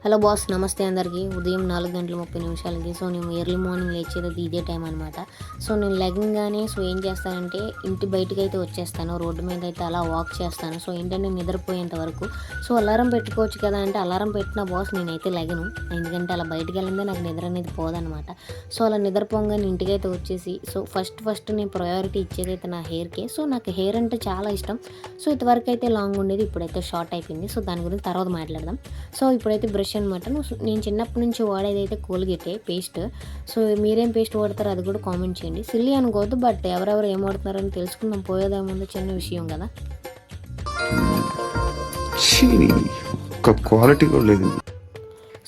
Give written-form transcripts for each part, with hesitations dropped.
Hello boss, నమస్తే అందరికీ. ఉదయం 4:30 సో నేను ఎర్లీ మార్నింగ్ లేచేది ఇదే టైం అనమాట. సో నేను లెగంగానే ఏం చేస్తానంటే ఇంటి బయటకు అయితే వచ్చేస్తాను. రోడ్డు మీద అయితే అలా వాక్ చేస్తాను. సో ఏంటంటే నిద్రపోయేంత వరకు. సో అలారం పెట్టుకోవచ్చు కదా అంటే అలారం పెట్టిన బాస్ నేనైతే లెగను. ఎందుకంటే అలా బయటకు వెళ్ళిందే నాకు నిద్ర అనేది పోదనమాట. సో అలా నిద్రపోగానే ఇంటికైతే వచ్చేసి సో ఫస్ట్ నేను ప్రయారిటీ ఇచ్చేది అయితే నా హెయిర్కే. సో నాకు హెయిర్ అంటే చాలా ఇష్టం. సో ఇంతవరకు అయితే లాంగ్ ఉండేది, ఇప్పుడైతే షార్ట్ అయిపోయింది. సో దాని గురించి తర్వాత మాట్లాడదాం. సో ఇప్పుడైతే బ్రష్ అనమాట. నేను చిన్నప్పటి నుంచి వాడేది అయితే కోల్గేటే పేస్ట్. సో మీరేం పేస్ట్ వాడతారో అది కూడా కామెంట్ చేయండి. సిల్లీ అనుకోవద్దు, బట్ ఎవరెవరు ఏం వాడుతున్నారని తెలుసుకుందాం. పోయేదేముందో చిన్న విషయం కదా. ఒక క్వాలిటీ కూడా లేదు.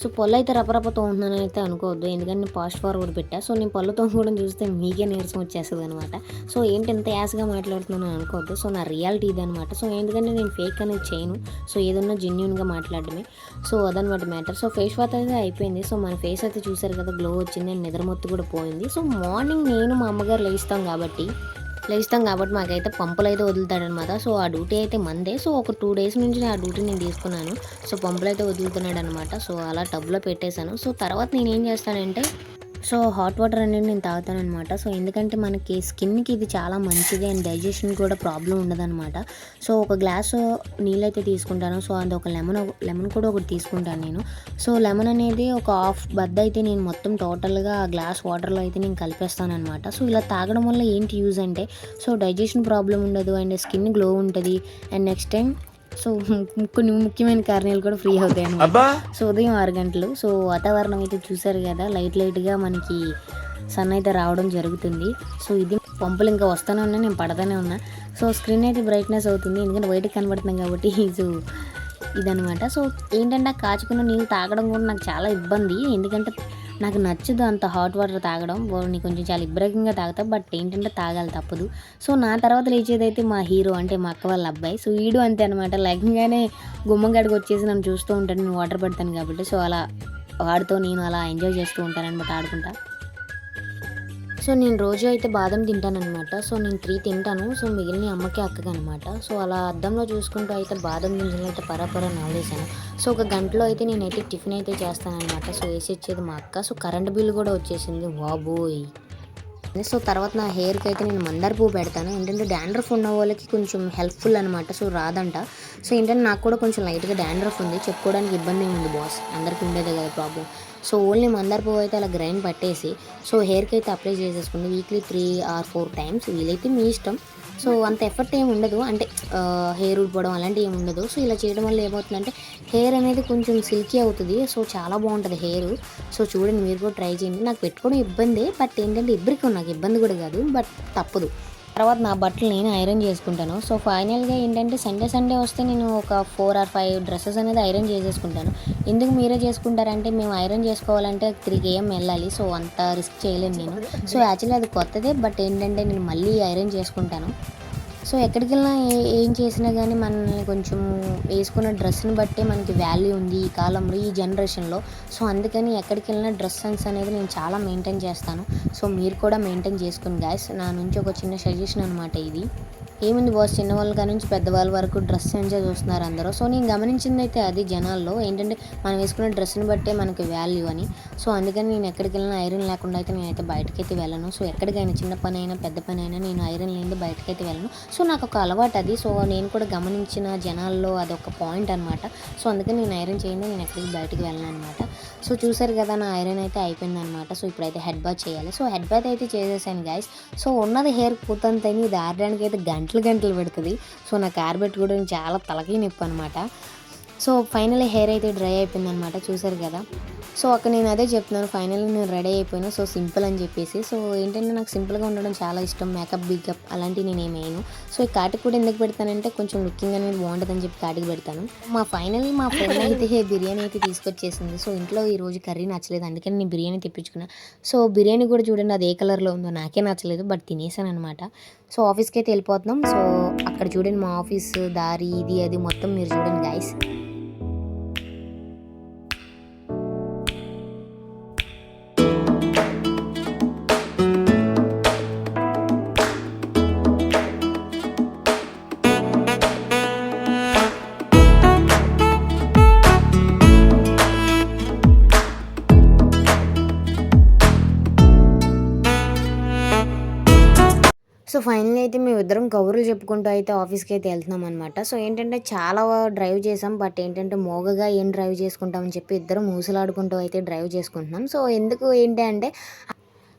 సో పళ్ళు అయితే రపరపతో ఉంటున్నానని అయితే అనుకోవద్దు, ఎందుకంటే నేను ఫాస్ట్ ఫార్వర్డ్ పెట్టా. సో నేను పళ్ళుతో కూడా చూస్తే మీకే నీరసం వచ్చేస్తుంది అనమాట. సో ఏంటి ఎంత యాస్గా మాట్లాడుతున్నాను అనుకోవద్దు. సో నా రియాలిటీ ఇది అనమాట. సో ఎందుకంటే నేను ఫేక్ అనేది చేయను. సో ఏదన్నా జెన్యున్గా మాట్లాడడమే. సో అదనమాట మ్యాటర్. సో ఫేస్ వాష్ అయితే అయిపోయింది. సో మన ఫేస్ అయితే చూసారు కదా, గ్లో వచ్చింది అండ్ నిద్రమొత్తు కూడా పోయింది. సో మార్నింగ్ నేను మా అమ్మగారు లేస్తాం కాబట్టి మాకైతే పంపులు అయితే వదులుతాడనమాట. సో ఆ డ్యూటీ అయితే మందే. సో ఒక 2 డేస్ నుంచి ఆ డ్యూటీ నేను తీసుకున్నాను. సో పంపులు అయితే వదులుతున్నాడు అనమాట. సో అలా టబ్లో పెట్టేశాను. సో తర్వాత నేను ఏం చేస్తానంటే సో హాట్ వాటర్ అనేది నేను తాగుతానమాట. సో ఎందుకంటే మనకి స్కిన్కి ఇది చాలా మంచిది అండ్ డైజెషన్ కూడా ప్రాబ్లం ఉండదన్నమాట. సో ఒక గ్లాసు నీళ్ళైతే తీసుకుంటాను. సో అది ఒక లెమన్ కూడా ఒకటి తీసుకుంటాను నేను. సో లెమన్ అనేది ఒక హాఫ్ బద్ద అయితే నేను మొత్తం టోటల్గా ఆ గ్లాస్ వాటర్లో అయితే నేను కలిపేస్తాను అనమాట. సో ఇలా తాగడం వల్ల ఏంటి యూజ్ అంటే సో డైజెషన్ ప్రాబ్లం ఉండదు అండ్ స్కిన్ గ్లో ఉంటుంది అండ్ నెక్స్ట్ టైం సో కొన్ని ముఖ్యమైన కారణాలు కూడా ఫ్రీ అవుతాయి అన్నమాట. సో ఉదయం 6 గంటలు. సో వాతావరణం అయితే చూసారు కదా, లైట్గా మనకి సన్ అయితే రావడం జరుగుతుంది. సో ఇది పంపులు ఇంకా వస్తూనే ఉన్నాయి, నేను పడతానే ఉన్నా. సో స్క్రీన్ అయితే బ్రైట్నెస్ అవుతుంది ఎందుకంటే బయటకు కనబడుతున్నాం కాబట్టి. సో ఇదనమాట. సో ఏంటంటే కాచుకున్న నీళ్ళు తాగడం కూడా నాకు చాలా ఇబ్బంది, ఎందుకంటే నాకు నచ్చదు అంత హాట్ వాటర్ తాగడం. నేను కొంచెం చాలా ఇబ్బందిగా తాగుతా, బట్ ఏంటంటే తాగాలి తప్పదు. సో నా తర్వాత లేచేదైతే మా హీరో అంటే మా అక్క వాళ్ళ అబ్బాయి. సో వీడు అంతే అనమాట, లైకంగానే గుమ్మంగాడికి వచ్చేసి నన్ను చూస్తూ ఉంటాను, నేను వాటర్ పెడతాను కాబట్టి. సో అలా వాడితో నేను అలా ఎంజాయ్ చేస్తూ ఉంటాను అనమాట, ఆడుకుంటా. సో నేను రోజు అయితే బాదం తింటానమాట. సో నేను 3 తింటాను. సో మిగిలిన అమ్మకి అక్కకి అనమాట. సో అలా అద్దంలో చూసుకుంటూ అయితే బాదం గింజలు అయితే పరాపర నవలేసాను. సో ఒక గంటలో అయితే నేనైతే టిఫిన్ అయితే చేస్తానమాట. సో వేసి ఇచ్చేది మా అక్క. సో కరెంట్ బిల్లు కూడా వచ్చేసింది, వాబోయ్. సో తర్వాత నా హెయిర్కి అయితే నేను మందార పువ్వు పెడతాను. ఏంటంటే డాండ్రఫ్ ఉన్న వాళ్ళకి కొంచెం హెల్ప్ఫుల్ అనమాట. సో రాదంట. సో ఏంటంటే నాకు కూడా కొంచెం లైట్గా డాండ్రఫ్ ఉంది, చెప్పుకోవడానికి ఇబ్బంది ఉంది బాస్, అందరికీ ఉండేదే కదా ప్రాబ్లం. సో ఓన్లీ మందార పువ్వు అయితే అలా గ్రైండ్ పట్టేసి సో హెయిర్కి అయితే అప్లై చేసేసుకుంది వీక్లీ 3 or 4 టైమ్స్, వీలైతే మీ ఇష్టం. సో అంత ఎఫర్ట్ ఏమి ఉండదు, అంటే హెయిర్ ఊడిపోవడం అలాంటివి ఏమి ఉండదు. సో ఇలా చేయడం వల్ల ఏమవుతుందంటే హెయిర్ అనేది కొంచెం సిల్కీ అవుతుంది. సో చాలా బాగుంటుంది హెయిర్. సో చూడండి, మీరు కూడా ట్రై చేయండి. నాకు పెట్టుకోవడం ఇబ్బంది, బట్ ఏంటంటే ఇద్దరికి నాకు ఇబ్బంది కూడా కాదు, బట్ తప్పదు. తర్వాత నా బట్టలు నేను ఐరన్ చేసుకుంటాను. సో ఫైనల్గా ఏంటంటే సండే వస్తే నేను ఒక 4 or 5 డ్రెస్సెస్ అనేది ఐరన్ చేసేసుకుంటాను. ఎందుకు మీరే చేసుకుంటారంటే మేము ఐరన్ చేసుకోవాలంటే 3 AM వెళ్ళాలి. సో అంత రిస్క్ చేయలేను నేను. సో యాక్చువల్లీ అది కొత్తదే, బట్ ఏంటంటే నేను మళ్ళీ ఐరన్ చేసుకుంటాను. సో ఎక్కడికి వెళ్ళినా ఏం చేసినా కానీ మనల్ని కొంచెం వేసుకున్న డ్రెస్ని బట్టే మనకి వాల్యూ ఉంది ఈ కాలంలో, ఈ జనరేషన్లో. సో అందుకని ఎక్కడికి వెళ్ళినా డ్రెస్ సెన్స్ అనేది నేను చాలా మెయింటైన్ చేస్తాను. సో మీరు కూడా మెయింటైన్ చేసుకుని గాయస్, నా నుంచి ఒక చిన్న సజెషన్ అనమాట ఇది. ఏముంది బాస్, చిన్నవాళ్ళ కాడ నుంచి పెద్దవాళ్ళ వరకు డ్రెస్ సెన్సే చూస్తున్నారు అందరూ. సో నేను గమనించింది అయితే అది జనాల్లో ఏంటంటే మనం వేసుకున్న డ్రెస్ని బట్టే మనకి వాల్యూ అని. సో అందుకని నేను ఎక్కడికి వెళ్ళినా ఐరన్ లేకుండా అయితే నేనైతే బయటకైతే వెళ్ళను. సో ఎక్కడికైనా చిన్న పని అయినా పెద్ద పని అయినా నేను ఐరన్ లేనిది బయటకైతే వెళ్ళను. సో నాకు ఒక అలవాటు అది. సో నేను కూడా గమనించిన జనాల్లో అదొక పాయింట్ అనమాట. సో అందుకని నేను ఐరన్ చేయండి, నేను ఎక్కడికి బయటకు వెళ్ళను అనమాట. సో చూసారు కదా, నా ఐరన్ అయితే అయిపోయిందనమాట. సో ఇప్పుడైతే హెడ్ బాత్ చేయాలి. సో హెడ్ బాత్ అయితే చేసేసాను గైస్. సో ఉన్నది హెయిర్ పూతంతని ఇది ఆడడానికి అయితే గంటలు పెడుతుంది. సో నాకు ఆరబెట్టి కూడా చాలా తలకి నొప్పి అనమాట. సో ఫైనల్లీ హెయిర్ అయితే డ్రై అయిపోయిందనమాట, చూసారు కదా. సో అక్కడ నేను అదే చెప్తున్నాను, ఫైనల్లీ నేను రెడీ అయిపోయాను. సో సింపుల్ అని చెప్పేసి. సో ఏంటంటే నాకు సింపుల్గా ఉండడం చాలా ఇష్టం, మేకప్ బికప్ అలాంటివి నేను ఏమేను. సో ఈ కాటికి కూడా ఎందుకు పెడతానంటే కొంచెం లుకింగ్ అనేది బాగుంటుందని చెప్పి కాటికి పెడతాను. మా ఫ్రెండ్ అయితే బిర్యానీ అయితే తీసుకొచ్చేసింది. సో ఇంట్లో ఈరోజు కర్రీ నచ్చలేదు, అందుకని నేను బిర్యానీ తెప్పించుకున్నా. సో బిర్యానీ కూడా చూడండి అది ఏ కలర్లో ఉందో, నాకే నచ్చలేదు, బట్ తినేసాను అనమాట. సో ఆఫీస్కి అయితే వెళ్ళిపోతున్నాం. సో అక్కడ చూడండి మా ఆఫీస్ దారి ఇది అది మొత్తం మీరు చూడండి గైస్. మేమిద్దరం కబుర్లు చెప్పుకుంటూ అయితే ఆఫీస్‌కి అయితే వెళ్తున్నాం అనమాట. సో ఏంటంటే చాలా డ్రైవ్ చేసాం. బట్ ఏంటంటే మోగగా ఏం డ్రైవ్ చేసుకుంటామని చెప్పి ఇద్దరం ఊసులాడుకుంటూ అయితే డ్రైవ్ చేసుకుంటున్నాం. సో ఎందుకు ఏంటి అంటే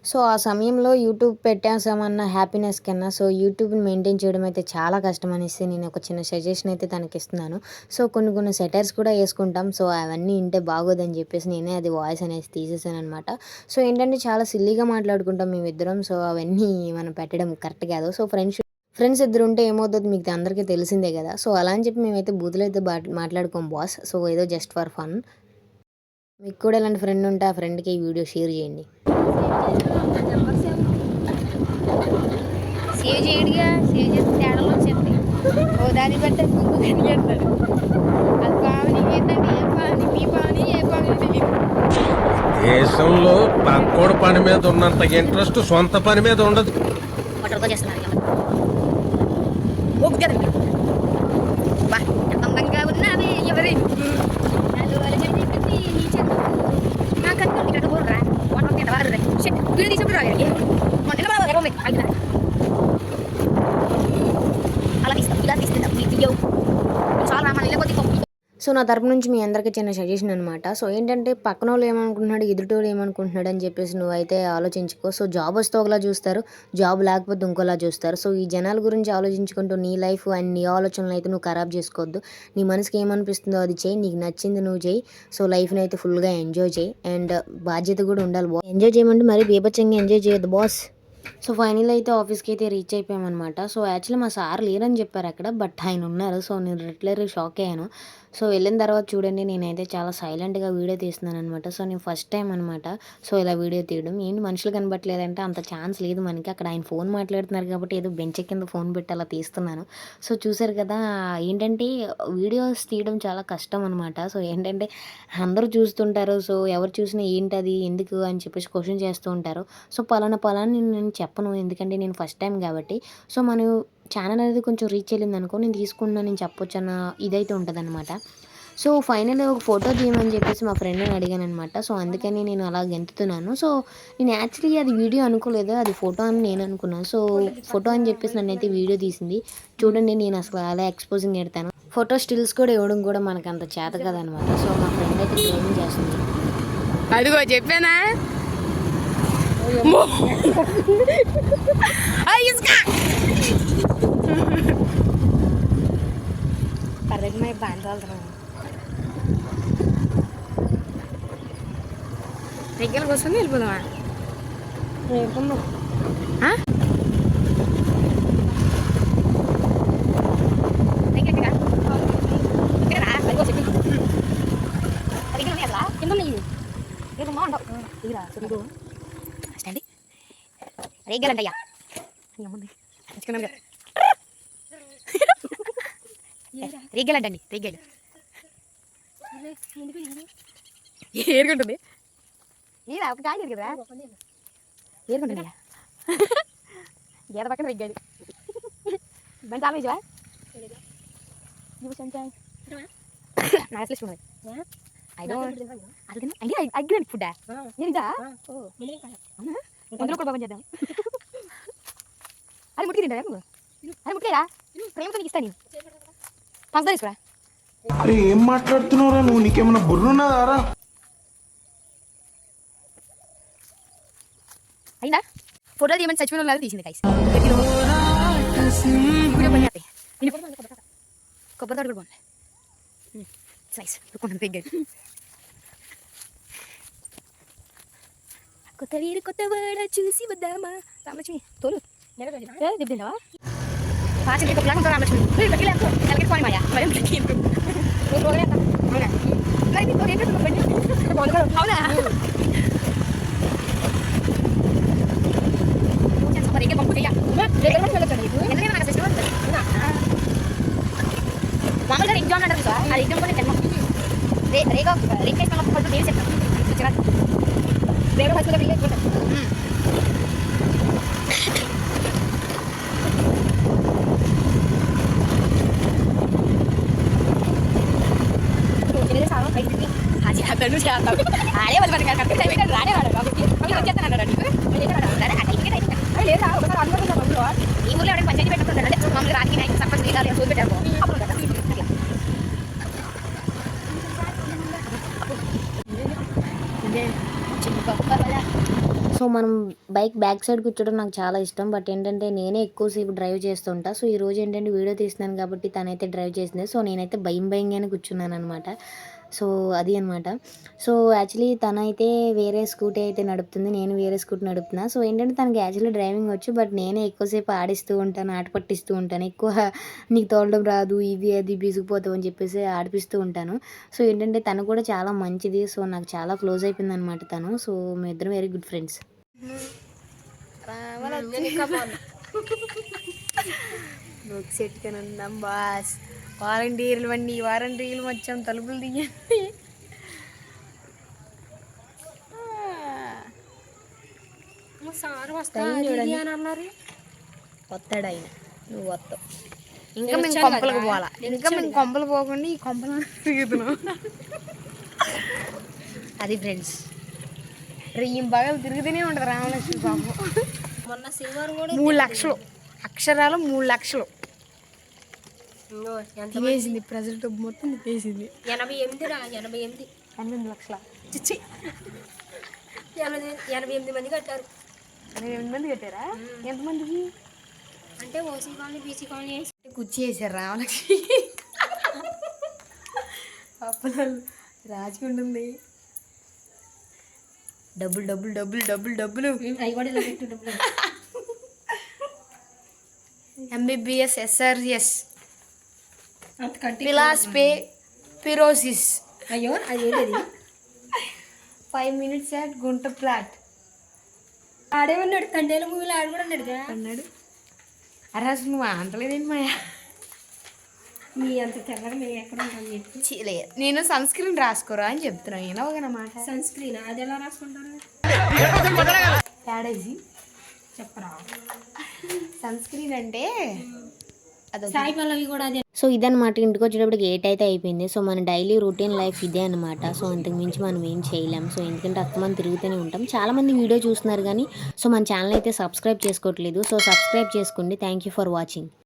సో ఆ సమయంలో యూట్యూబ్ పెట్టేసామన్న హ్యాపీనెస్ కన్నా సో యూట్యూబ్‌ని మెయింటైన్ చేయడం అయితే చాలా కష్టం అనేసి నేను ఒక చిన్న సజెషన్ అయితే తనకిస్తున్నాను. సో కొన్ని సెటైర్స్ కూడా యేసుకుంటాం. సో అవన్నీ ఇంటే బాగోదని చెప్పేసి నేనే అది వాయిస్ అనేది తీసేసాననమాట. సో ఏంటంటే చాలా సిల్లీగా మాట్లాడుకుంటాం మేమిద్దరం. సో అవన్నీ మనం పెట్టడం కరెక్ట్ కాదు. సో ఫ్రెండ్స్ ఇద్దరుంటే ఏమవుతదో మీకు అందరికీ తెలిసిందే కదా! సో అలా అని చెప్పి మేమైతే బూతులైతే మాట్లాడుకోం బాస్. సో ఏదో జస్ట్ ఫర్ ఫన్. మీకు కూడా ఇలాంటి ఫ్రెండ్ ఉంటే ఆ ఫ్రెండ్‌కి ఈ వీడియో షేర్ చేయండి. సేవ్ చేయడుగా, సేవ్ చేస్తే తేడాలు వచ్చేస్తాయి. ఓ దాన్ని బట్టి ఇంకో దాన్ని పెడతాడు. అది పావని ఏంటంటే ఏ పావని, మీ పావని, ఏ పావని తెలియదు. దేశంలో పక్కోడు పని మీద ఉన్నంత ఇంట్రెస్ట్ సొంత పని మీద ఉండదు. వాటర్తో చేస్తున్నారు బా ఎంత అందంగా ఉన్నావే ఎవరి నాకు అనుకోండి ఇక్కడ పోరురా వాటర్ తింట వారు వీడియో తీసుకుంటూ రాగారికి అలా తీస్తాం ఇలా తీస్తుంటాం తీయవు చాలా రామాలి లేకపోతే సో నా తరపు నుంచి మీ అందరికీ చిన్న సజెషన్ అనమాట. సో ఏంటంటే పక్కనోళ్ళు ఏమనుకుంటున్నాడు, ఎదుటోళ్ళు ఏమనుకుంటున్నాడు అని చెప్పేసి నువ్వైతే ఆలోచించుకో. సో జాబ్ వస్తే ఒకలా చూస్తారు, జాబ్ లేకపోతే ఇంకోలా చూస్తారు. సో ఈ జనాల గురించి ఆలోచించుకుంటూ నీ లైఫ్ అండ్ నీ ఆలోచనలు అయితే నువ్వు ఖరాబ్ చేసుకోవద్దు. నీ మనసుకి ఏమనిపిస్తుందో అది చేయి, నీకు నచ్చింది నువ్వు చేయి. సో లైఫ్ని అయితే ఫుల్గా ఎంజాయ్ చేయి అండ్ బాధ్యత కూడా ఉండాలి బాస్. ఎంజాయ్ చేయమంటే మరీ బీభత్సంగా ఎంజాయ్ చేయొద్దు బాస్. సో ఫైనల్ అయితే ఆఫీస్కి అయితే రీచ్ అయిపోయామన్నమాట. సో యాక్చువల్లీ మా సార్ లేరని చెప్పారు అక్కడ, బట్ ఆయన ఉన్నారు. సో నేను లిటరల్లీ షాక్ అయ్యాను. సో వెళ్ళిన తర్వాత చూడండి నేనైతే చాలా సైలెంట్గా వీడియో తీస్తున్నాను అనమాట. సో నేను ఫస్ట్ టైం అనమాట సో ఇలా వీడియో తీయడం. ఏంటి మనుషులు కనబట్టలేదంటే అంత ఛాన్స్ లేదు మనకి. అక్కడ ఆయన ఫోన్ మాట్లాడుతున్నారు కాబట్టి ఏదో బెంచ్ కింద ఫోన్ పెట్టి అలా తీస్తున్నాను. సో చూసారు కదా ఏంటంటే వీడియోస్ తీయడం చాలా కష్టం అనమాట. సో ఏంటంటే అందరూ చూస్తుంటారు. సో ఎవరు చూసినా ఏంటది ఎందుకు అని చెప్పేసి క్వశ్చన్ చేస్తూ ఉంటారు. సో పలానా నేను చెప్పను, ఎందుకంటే నేను ఫస్ట్ టైం కాబట్టి. సో మనం ఛానల్ అనేది కొంచెం రీచ్ వెళ్ళింది అనుకో నేను తీసుకున్నా నేను చెప్పొచ్చు అన్న ఇదైతే ఉంటుందన్నమాట. సో ఫైనల్గా ఒక ఫోటో తీయమని చెప్పేసి మా ఫ్రెండ్ని అడిగాను అనమాట. సో అందుకని నేను అలా గెంతుతున్నాను. సో నేను యాక్చువల్లీ అది వీడియో అనుకోలేదు, అది ఫోటో అని నేను అనుకున్నాను. సో ఫోటో అని చెప్పేసి నన్నైతే వీడియో తీసింది. చూడండి నేను అసలు అలా ఎక్స్పోజింగ్ పెడతాను. ఫోటో స్టిల్స్ కూడా ఇవ్వడం కూడా మనకు అంత చేత కదనమాట. సో మా ఫ్రెండ్ అయితే ట్రైనింగ్ చేస్తుంది. అదిగో చెప్పానా పర్లేదు బాగా దగ్గర కోసం వెళ్ళిపోదామా రేగలంటయ్యా రేగలంటండి రేగలు ఏరుకుంటుంది ఏదా ఒక కాయ కదా ఏరుకుంటుంది గేద పక్కన రెగ్గాడు బండి ఆలోచవా నాకు అసలు అసలు అగ్గిరండి ఫుడ్ ఏదా అందులో కూడా బాగా చేద్దాం అది ముట్టికి తింటా అది ముట్లేదా ప్రేమతో నీకు ఇస్తాను పంచదార తీసుకురా. అరే ఏం మాట్లాడుతున్నావురా నువ్వు, నీకేమన్నా బుర్రున్నదారా? అయిందా ఫోటోలు తీయమని చచ్చిపోయిన వాళ్ళు తీసింది కైస్ కొబ్బరి తోట కూడా బాగుంది సైజ్ దగ్గర కొత్త వీరు కొత్త వాడ చూసి వద్దామా రామలక్ష్మి తోలు దిబ్బిందావా ఫాస్ట్ ఇంకా ప్లాన్ ఉంటా రామలక్ష్మి కలిగి పోనీ మాయా మరి అవునా మామూలుగా ఎగ్జామ్ అంటారు సార్ అది ఎగ్జామ్ కూడా జన్మ రేగా రేట్ ఫస్ట్ నేను చెప్తాను రేగా ఫస్ట్ ఆడే వాళ్ళు రాడే వాడు వచ్చేస్తాను అన్నాడు లేదా ఒకసారి ఈ ఊళ్ళో ఎవరైనా పంచాయతీ పెట్టుకుంటారు అంటే మామూలుగా రాజకీయ నాయకులు సర్పంచ్ లీడర్లు సోది పెట్టారు అప్పుడు కదా. సో మనం బైక్ బ్యాక్ సైడ్ కూర్చోవడం నాకు చాలా ఇష్టం. బట్ ఏంటంటే నేనే ఎక్కువసేపు డ్రైవ్ చేస్తుంటా. సో ఈరోజు ఏంటంటే వీడియో తీస్తున్నాను కాబట్టి తనైతే డ్రైవ్ చేసింది. సో నేనైతే భయంగానే కూర్చున్నాను అనమాట. సో అది అనమాట. సో యాక్చువల్లీ తనైతే వేరే స్కూటీ అయితే నడుపుతుంది, నేను వేరే స్కూటీ నడుపుతున్నా. సో ఏంటంటే తనకి యాక్చువల్లీ డ్రైవింగ్ వచ్చు, బట్ నేనే ఎక్కువసేపు ఆడిస్తూ ఉంటాను, ఆట పట్టిస్తూ ఉంటాను. ఎక్కువ నీకు తోలడం రాదు, ఇది అది బిసిగిపోతావు అని చెప్పేసి ఆడిపిస్తూ ఉంటాను. సో ఏంటంటే తను కూడా చాలా మంచిది. సో నాకు చాలా క్లోజ్ అయిపోయింది అనమాట తను. సో మేము ఇద్దరం వెరీ గుడ్ ఫ్రెండ్స్. బుక్ సెట్టుకున్నాం బాస్. వారంటీర్లు వండి వారంటీర్లు వచ్చాం, తలుపులు తీయండి. వస్తాడు ఆయన, నువ్వు వస్తావు. ఇంకా మేము కొంపలకు పోవాలా, ఇంకా మేము కొంపలు పోకుండా ఈ కొంపలు తిరుగుతున్నాం. అది ఫ్రెండ్స్, రెయ్యం బాగా తిరుగుతూనే ఉంటుంది రామలక్ష్మి పాపం. మొన్న శనివారం కూడా 3 లక్షలు అక్షరాలు 3 లక్షలు తినేసింది. ప్రజెంట్ మొత్తం తినేసింది. 88 లక్షల చిచ్చి 88 మంది కట్టారు. 88 మంది కట్టారా? ఎంతమందికి అంటే ఓసీ కాలనీ, బీసీ కాలనీ కుర్చీ వేసారు రామలక్ష్మి. అప్పలాలు రాజుకుంటుంది. డబ్బులు డబ్బులు డబ్బులు డబ్బులు డబ్బులు అవి కూడా ఇలా పెట్టు డబ్బులు. ఎంబీబీఎస్ ఎస్ఆర్ఎస్ పిలాస్ పే పిరోసిస్. అయ్యో అది ఏంటది? 5 minutes at గుంట ప్లాట్. ఆడేమన్నాడు కండేల మూవీలో ఆడు కూడా అన్నాడు కదా. అన్నాడు. అరే అసలు నువ్వు అంటలేదేంటి మాయా? మీ అంత తెల్లగా మేము ఎక్కడ ఉంటాం చెప్పి. చీలే, నేను సన్ స్క్రీన్ రాసుకోరా అని చెప్తున్నాను. ఏనా ఒకనమాట సన్ స్క్రీన్ అది ఎలా రాసుకుంటారు? తేడేసి చెప్పరా. సన్ స్క్రీన్ అంటే సాయి పల్లవి కూడా అదే. సో ఇదనమాట, ఇంటికి వచ్చేటప్పటికి 8 అయితే అయిపోయింది. సో మన డైలీ రొటీన్ లైఫ్ ఇదే అనమాట. సో అంతకు మించి మనం ఏం చేయలేం. సో ఎందుకంటే అస్తమానం తిరుగుతూనే ఉంటాం. చాలామంది వీడియో చూస్తున్నారు కానీ సో మన ఛానల్ అయితే సబ్స్క్రైబ్ చేసుకోవట్లేదు. సో సబ్స్క్రైబ్ చేసుకోండి. Thank you for watching.